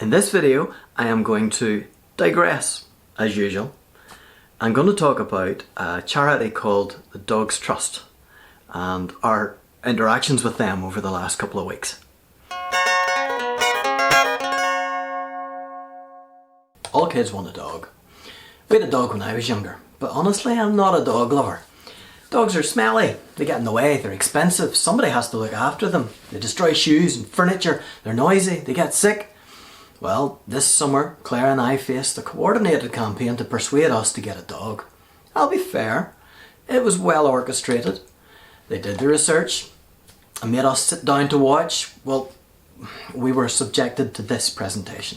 In this video, I am going to digress, as usual. I'm going to talk about a charity called the Dogs Trust and our interactions with them over the last couple of weeks. All kids want a dog. We had a dog when I was younger, but honestly I'm not a dog lover. Dogs are smelly, they get in the way, they're expensive, somebody has to look after them, they destroy shoes and furniture, they're noisy, they get sick. Well, this summer, Clare and I faced a coordinated campaign to persuade us to get a dog. I'll be fair, it was well orchestrated. They did the research and made us sit down to watch. Well, we were subjected to this presentation.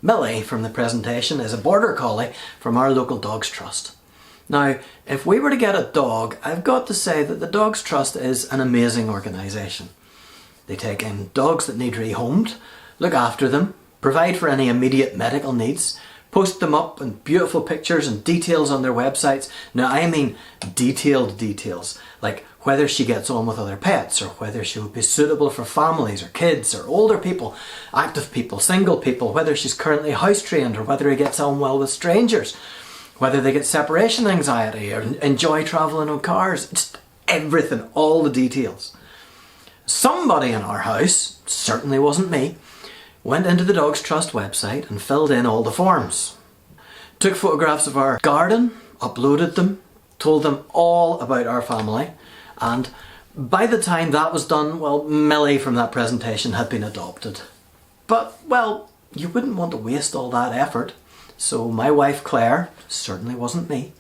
Millie from the presentation is a border collie from our local Dogs Trust. Now, if we were to get a dog, I've got to say that the Dogs Trust is an amazing organisation. They take in dogs that need rehomed, look after them, provide for any immediate medical needs, post them up in beautiful pictures and details on their websites. Now I mean detailed details, like whether she gets on with other pets, or whether she would be suitable for families or kids or older people, active people, single people, whether she's currently house trained or whether he gets on well with strangers, whether they get separation anxiety or enjoy travelling on cars, just everything, all the details. Somebody in our house, certainly wasn't me, went into the Dogs Trust website and filled in all the forms. Took photographs of our garden, uploaded them, told them all about our family, and by the time that was done, well, Millie from that presentation had been adopted. But, well, you wouldn't want to waste all that effort, so my wife Claire, certainly wasn't me,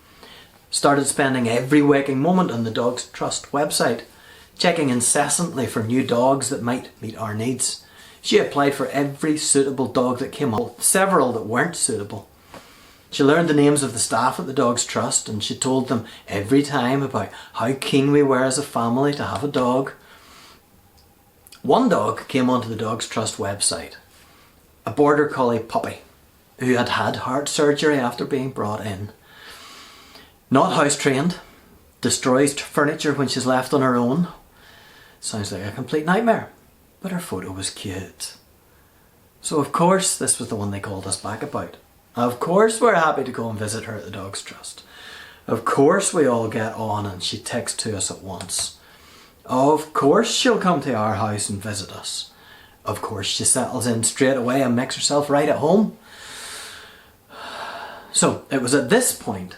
started spending every waking moment on the Dogs Trust website, checking incessantly for new dogs that might meet our needs. She applied for every suitable dog that came up, several that weren't suitable. She learned the names of the staff at the Dogs Trust, and she told them every time about how keen we were as a family to have a dog. One dog came onto the Dogs Trust website, a border collie puppy who had had heart surgery after being brought in. Not house trained, destroys furniture when she's left on her own. Sounds like a complete nightmare, but her photo was cute. So of course this was the one they called us back about. Of course we're happy to go and visit her at the Dogs Trust. Of course we all get on and she texts to us at once. Of course she'll come to our house and visit us. Of course she settles in straight away and makes herself right at home. So it was at this point,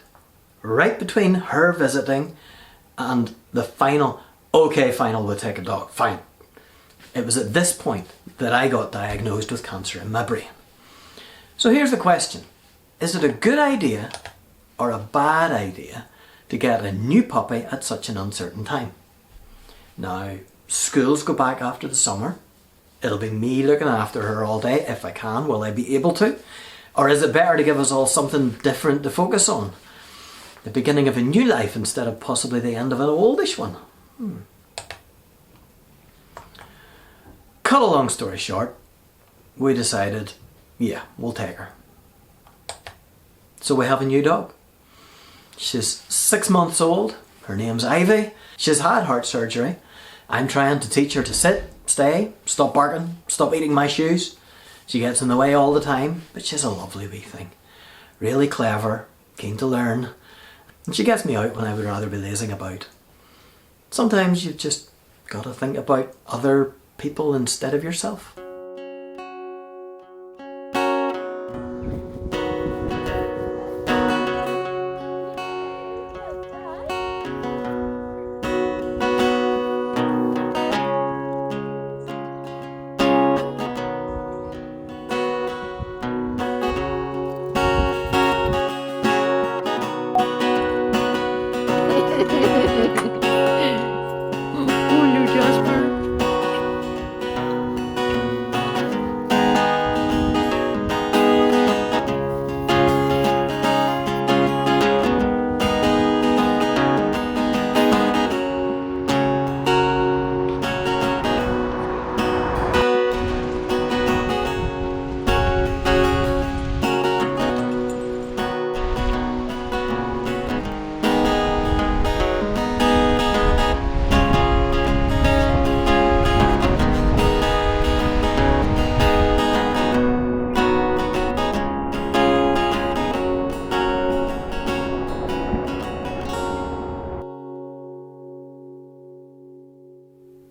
right between her visiting and the final, okay final, we'll take a dog, fine. It was at this point that I got diagnosed with cancer in my brain. So here's the question. Is it a good idea or a bad idea to get a new puppy at such an uncertain time? Now, schools go back after the summer. It'll be me looking after her all day if I can. Will I be able to? Or is it better to give us all something different to focus on? The beginning of a new life instead of possibly the end of an oldish one? Cut a long story short, we decided, yeah, we'll take her. So we have a new dog. She's 6 months old. Her name's Ivy. She's had heart surgery. I'm trying to teach her to sit, stay, stop barking, stop eating my shoes. She gets in the way all the time, but she's a lovely wee thing. Really clever, keen to learn, and she gets me out when I would rather be lazing about. Sometimes you've just got to think about other people instead of yourself.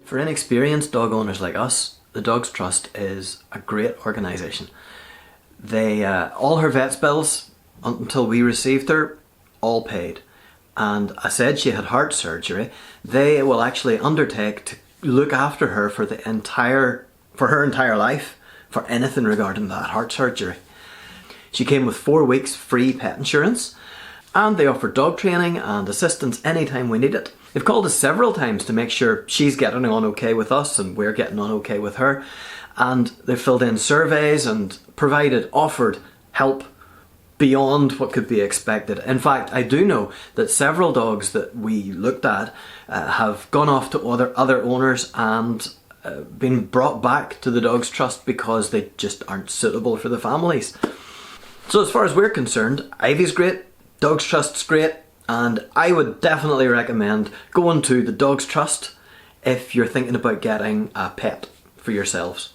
For inexperienced dog owners like us, the Dogs Trust is a great organisation. They, all her vet's bills, until we received her, all paid. And I said she had heart surgery. They will actually undertake to look after her for her entire life, for anything regarding that heart surgery. She came with 4 weeks free pet insurance, and they offer dog training and assistance anytime we need it. They've called us several times to make sure she's getting on okay with us and we're getting on okay with her. And they've filled in surveys and offered help beyond what could be expected. In fact, I do know that several dogs that we looked at have gone off to other owners and been brought back to the Dogs Trust because they just aren't suitable for the families. So as far as we're concerned, Ivy's great, Dogs Trust's great, and I would definitely recommend going to the Dogs Trust if you're thinking about getting a pet for yourselves.